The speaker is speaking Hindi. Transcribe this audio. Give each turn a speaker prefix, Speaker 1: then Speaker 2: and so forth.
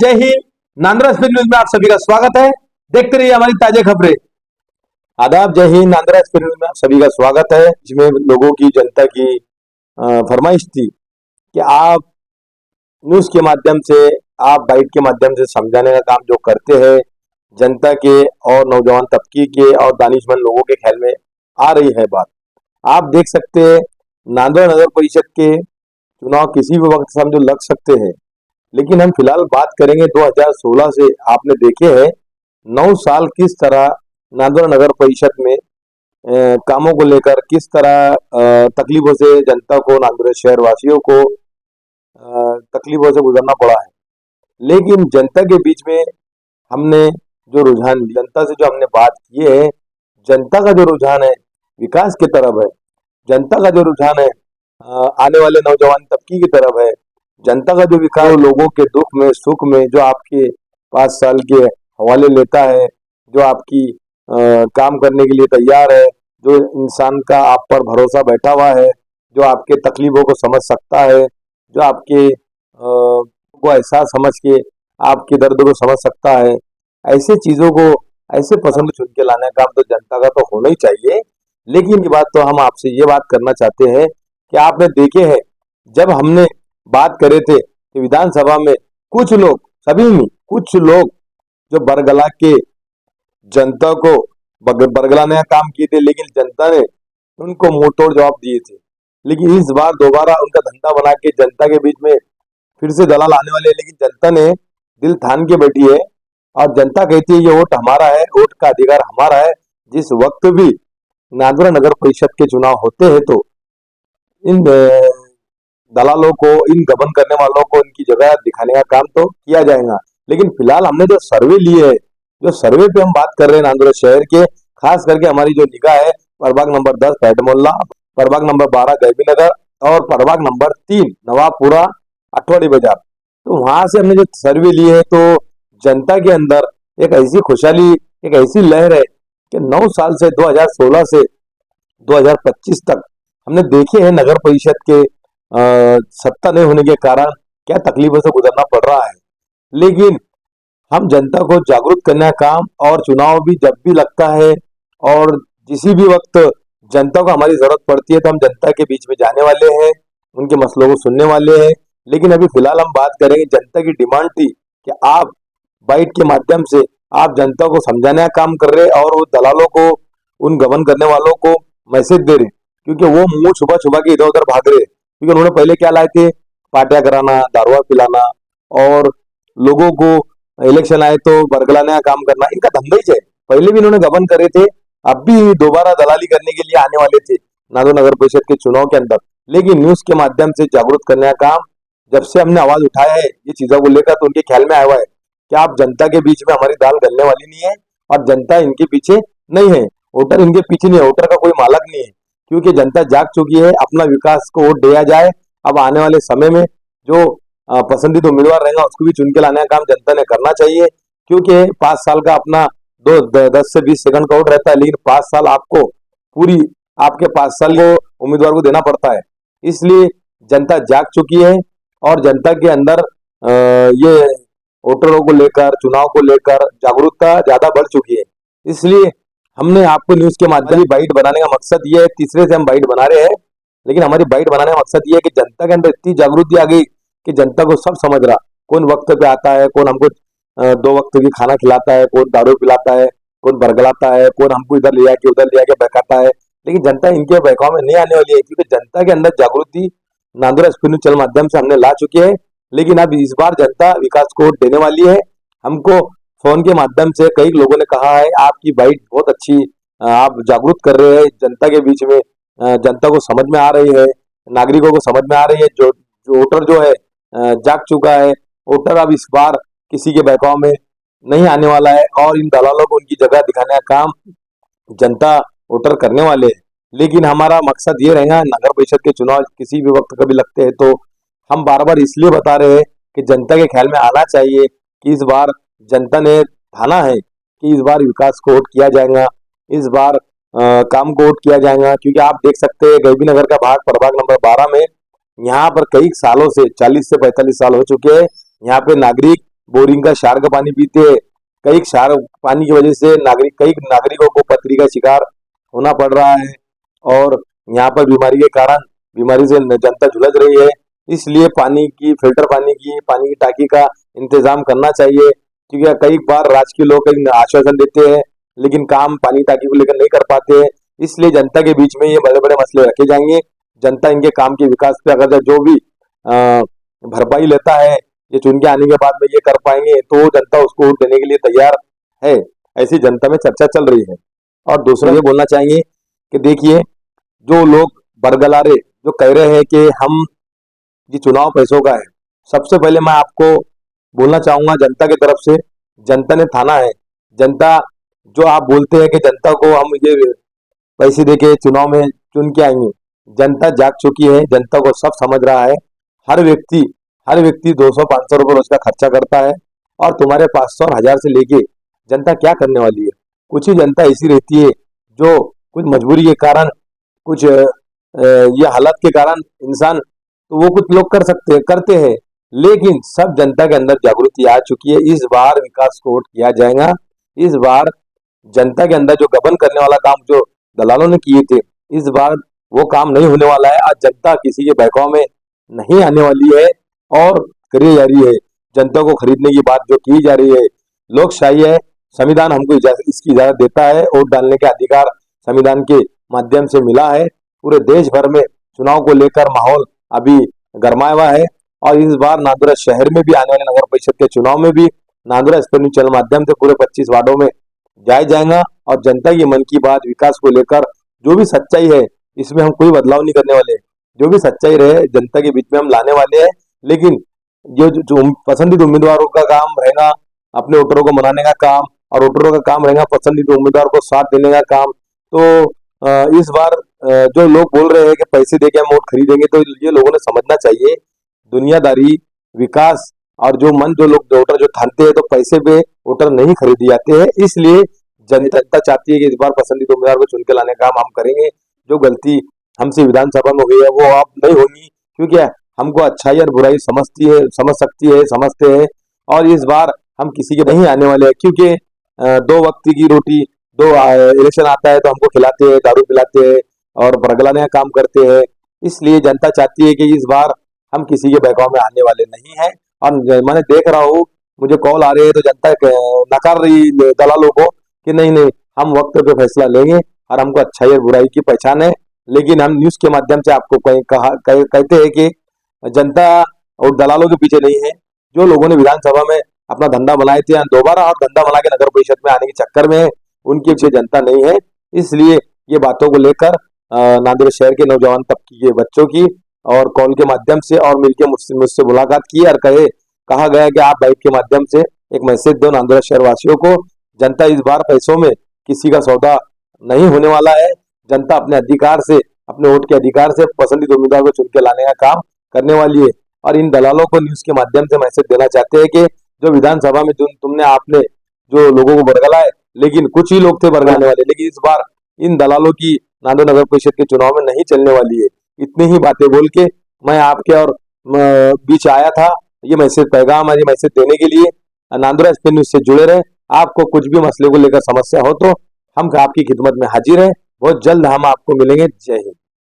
Speaker 1: जय हिंद। नांद्रा स्पीड न्यूज में आप सभी का स्वागत है। देखते रहिए हमारी ताजा खबरें। आदाब, जय हिंद। नांद्रा स्पीड न्यूज में आप सभी का स्वागत है। इसमें लोगों की, जनता की फरमाइश थी कि आप न्यूज के माध्यम से, आप बाइट के माध्यम से समझाने का काम जो करते हैं, जनता के और नौजवान तबके के और दानिशमंद लोगों के ख्याल में आ रही है बात। आप देख सकते हैं नांदोड़ नगर परिषद के चुनाव किसी भी वक्त समझो लग सकते हैं, लेकिन हम फिलहाल बात करेंगे 2016 से। आपने देखे हैं 9 साल किस तरह नांदोड़ नगर परिषद में कामों को लेकर किस तरह तकलीफों से जनता को, नांदोड़ शहर वासियों को तकलीफों से गुजरना पड़ा है। लेकिन जनता के बीच में हमने जो रुझान, जनता से जो हमने बात की है, जनता का जो रुझान है विकास की तरफ है, जनता का जो रुझान है आने वाले नौजवान तबके की तरफ है, जनता का जो विकास लोगों के दुख में सुख में जो आपके 5 साल के हवाले लेता है, जो आपकी काम करने के लिए तैयार है, जो इंसान का आप पर भरोसा बैठा हुआ है, जो आपके तकलीफों को समझ सकता है, जो आपके को एहसास समझ के आपके दर्द को समझ सकता है, ऐसे चीजों को, ऐसे पसंद चुन के लाने का काम तो जनता का तो होना ही चाहिए। लेकिन ये बात तो हम आपसे ये बात करना चाहते हैं कि आपने देखे हैं जब हमने बात करे थे कि विधानसभा में कुछ लोग, सभी में कुछ लोग जो बरगला के जनता को बरगलाने का काम किए थे, लेकिन जनता ने उनको मुंह तोड़ जवाब दिए थे। लेकिन इस बार दोबारा उनका धंधा बना के जनता के बीच में फिर से दलाल आने वाले हैं। लेकिन जनता ने दिल थान के बैठी है और जनता कहती है ये वोट हमारा है, वोट का अधिकार हमारा है। जिस वक्त भी नांदोड़ नगर परिषद के चुनाव होते हैं तो इन दलालों को, इन गबन करने वालों को इनकी जगह दिखाने का काम तो किया जाएगा। लेकिन फिलहाल हमने जो सर्वे लिए है, जो सर्वे पे हम बात कर रहे हैं नांदोड़ शहर के, खास करके हमारी जो निगाह है प्रभाग नंबर 10 पैट मोहल्ला, प्रभाग नंबर 12 गैबी नगर और प्रभाग नंबर 3 नवाबपुरा अठवाड़ी बाजार। तो वहां से हमने जो सर्वे लिए है तो जनता के अंदर एक ऐसी खुशहाली, एक ऐसी लहर है कि 9 साल से 2016 से 2025 तक हमने देखे हैं नगर परिषद के सत्ता नहीं होने के कारण क्या तकलीफों से गुजरना पड़ रहा है। लेकिन हम जनता को जागरूक करने का काम, और चुनाव भी जब भी लगता है और किसी भी वक्त जनता को हमारी जरूरत पड़ती है तो हम जनता के बीच में जाने वाले हैं, उनके मसलों को सुनने वाले हैं। लेकिन अभी फिलहाल हम बात करेंगे, जनता की डिमांड थी कि आप बाइट के माध्यम से आप जनता को समझाने का काम कर रहे और वो दलालों को, उन गबन करने वालों को मैसेज दे रहे, क्योंकि वो मुंह छुपा छुपा के इधर उधर भाग रहे। क्योंकि उन्होंने पहले क्या लाए थे, पार्टियां कराना, दारुआ पिलाना और लोगों को इलेक्शन आए तो बरगलाने का काम करना, इनका धंधा ही है। पहले भी इन्होंने गबन करे थे, अब भी दोबारा दलाली करने के लिए आने वाले थे नांदोड़ नगर परिषद के चुनाव के अंदर। लेकिन न्यूज के माध्यम से जागरूक करने का काम जब से हमने आवाज उठाया है ये चीजों को लेकर, तो उनके ख्याल में आया हुआ है कि आप जनता के बीच में हमारी दाल गलने वाली नहीं है और जनता इनके पीछे नहीं है, वोटर इनके पीछे नहीं है, वोटर का कोई मालक नहीं है। क्योंकि जनता जाग चुकी है, अपना विकास को वोट दिया जाए। अब आने वाले समय में जो पसंदीदा उम्मीदवार रहेगा उसको भी चुन के लाने का काम जनता ने करना चाहिए। क्योंकि 5 साल का अपना 10 से 20 सेकंड का वोट रहता है, लेकिन 5 साल आपको पूरी, आपके 5 साल को उम्मीदवार को देना पड़ता है। इसलिए जनता जाग चुकी है और जनता के अंदर ये वोटरों को लेकर, चुनाव को लेकर जागरूकता ज्यादा बढ़ चुकी है। इसलिए हमने आपको न्यूज के माध्यम से बाइट बनाने का मकसद ये है, तीसरे से हम बाइट बना रहे हैं, लेकिन हमारी बाइट बनाने का मकसद ये है कि जनता के अंदर इतनी जागृति आ गई कि जनता को सब समझ रहा, कौन वक्त पे आता है, कौन हमको 2 वक्त की खाना खिलाता है, कौन दारू पिलाता है, कौन बरगलाता है, कौन हमको इधर ले आके उधर ले आके बहकाता है। लेकिन जनता इनके बहकाव में नहीं आने वाली है, क्योंकि जनता के अंदर जागृति नांदोड़ स्पीड चल माध्यम से हमने ला चुके हैं। लेकिन अब इस बार जनता विकास को वोट देने वाली है। हमको फोन के माध्यम से कई लोगों ने कहा है आपकी बाइट बहुत अच्छी, आप जागरूक कर रहे हैं जनता के बीच में, जनता को समझ में आ रही है, नागरिकों को समझ में आ रही है। जो वोटर जो है जाग चुका है, वोटर अब इस बार किसी के बहकाव में नहीं आने वाला है और इन दलालों को उनकी जगह दिखाने का काम जनता वोटर करने वाले हैं। लेकिन हमारा मकसद ये रहेगा, नगर परिषद के चुनाव किसी भी वक्त कभी लगते हैं तो हम बार बार इसलिए बता रहे हैं कि जनता के ख्याल में आना चाहिए कि इस बार जनता ने ठाना है कि इस बार विकास को वोट किया जाएगा, इस बार काम को वोट किया जाएगा। क्योंकि आप देख सकते हैं गैबी नगर का भाग प्रभाग नंबर 12 में यहाँ पर कई सालों से 40 से 45 साल हो चुके हैं, यहाँ पे नागरिक बोरिंग का क्षार का पानी पीते हैं। कई क्षार पानी की वजह से कई नागरिकों को पथरी का शिकार होना पड़ रहा है और यहाँ पर बीमारी से जनता झुलस रही है। इसलिए पानी की टाकी का इंतजाम करना चाहिए, क्योंकि कई बार राजकीय लोग कई आश्वासन देते हैं लेकिन काम पानी टाकी को लेकर नहीं कर पाते हैं। इसलिए जनता के बीच में ये बड़े बड़े मसले रखे जाएंगे। जनता इनके काम के विकास पे अगर जो भी भरपाई लेता है, ये चुन के आने के बाद में ये कर पाएंगे तो जनता उसको वोट देने के लिए तैयार है। ऐसी जनता में चर्चा चल रही है। और दूसरा ये बोलना चाहेंगे कि देखिए, जो लोग बरगलारे जो कह रहे हैं कि हम ये चुनाव पैसों का है, सबसे पहले मैं आपको बोलना चाहूंगा जनता की तरफ से, जनता ने थाना है। जनता जो आप बोलते हैं कि जनता को हम ये पैसे देके चुनाव में चुन के आएंगे, जनता जाग चुकी है, जनता को सब समझ रहा है। हर व्यक्ति 200-500 रुपये रोज का खर्चा करता है और तुम्हारे 500 और 1000 से लेके जनता क्या करने वाली है। कुछ ही जनता ऐसी रहती है जो कुछ मजबूरी के कारण, कुछ ये हालत के कारण इंसान, तो वो कुछ लोग करते हैं, लेकिन सब जनता के अंदर जागृति आ चुकी है। इस बार विकास को वोट किया जाएगा। इस बार जनता के अंदर जो गबन करने वाला काम जो दलालों ने किए थे, इस बार वो काम नहीं होने वाला है। आज जनता किसी के बहकावे में नहीं आने वाली है और करी जा रही है। जनता को खरीदने की बात जो की जा रही है, लोकशाही है, संविधान हमको इसकी इजाजत देता है। वोट डालने का अधिकार संविधान के माध्यम से मिला है। पूरे देश भर में चुनाव को लेकर माहौल अभी गरमाया हुआ है और इस बार नांदुरा शहर में भी आने वाले नगर परिषद के चुनाव में भी नांदुरा स्पेन चैनल माध्यम से पूरे 25 वार्डों में जाया जाएगा और जनता की मन की बात, विकास को लेकर जो भी सच्चाई है, इसमें हम कोई बदलाव नहीं करने वाले। जो भी सच्चाई रहे जनता के बीच में हम लाने वाले हैं। लेकिन जो पसंदीदा उम्मीदवारों का काम रहेगा अपने वोटरों को मनाने का काम, और वोटरों का काम रहेगा पसंदीदा उम्मीदवार को साथ देने का काम। तो इस बार जो लोग बोल रहे हैं कि पैसे देके हम वोट खरीदेंगे, तो ये लोगों ने समझना चाहिए दुनियादारी, विकास और जो लोग वोटर जो ठानते हैं, तो पैसे पे वोटर नहीं खरीदे जाते हैं। इसलिए जनता चाहती है कि इस बार पसंदीदा उम्मीदवार को चुन के लाने का काम हम करेंगे। जो गलती हमसे विधानसभा में हुई है वो अब नहीं होगी, क्योंकि हमको अच्छाई और बुराई समझते हैं और इस बार हम किसी के नहीं आने वाले हैं, क्योंकि 2 वक्त की रोटी, इलेक्शन आता है तो हमको खिलाते हैं, दारू पिलाते हैं और बरगलाने का काम करते हैं। इसलिए जनता चाहती है कि इस बार हम किसी के बहकावे में आने वाले नहीं है। और मैंने देख रहा हूँ, मुझे कॉल आ रही है, तो जनता नकार रही दलालों को कि नहीं, हम वक्त पे फैसला लेंगे और हमको अच्छाई और बुराई की पहचान है। लेकिन हम न्यूज के माध्यम से आपको कहते हैं कि जनता और दलालों के पीछे नहीं है। जो लोगों ने विधानसभा में अपना धंधा बनाए थे, दोबारा और धंधा बना के नगर परिषद में आने के चक्कर में उनके पीछे जनता नहीं है। इसलिए ये बातों को लेकर नांदेड़ शहर के नौजवान तबके के बच्चों की और कॉल के माध्यम से और मिलकर मुझसे मुलाकात की और कहा गया कि आप बाइक के माध्यम से एक मैसेज दो नांदेड़ शहर वासियों को। जनता इस बार पैसों में किसी का सौदा नहीं होने वाला है। जनता अपने अधिकार से, अपने वोट के अधिकार से पसंदीदा उम्मीदवार को चुन के लाने का काम करने वाली है। और इन दलालों को न्यूज के माध्यम से मैसेज देना चाहते हैं कि जो विधानसभा में आपने जो लोगों को बरगला है, लेकिन कुछ ही लोग थे बरगाने वाले, लेकिन इस बार इन दलालों की नांदेड़ नगर परिषद के चुनाव में नहीं चलने वाली है। इतनी ही बातें बोल के मैं आपके और बीच आया था, ये मैसेज देने के लिए। नांदुरा स्पेन न्यूज से जुड़े रहे। आपको कुछ भी मसले को लेकर समस्या हो तो हम आपकी खिदमत में हाजिर हैं। बहुत जल्द हम आपको मिलेंगे। जय हिंद।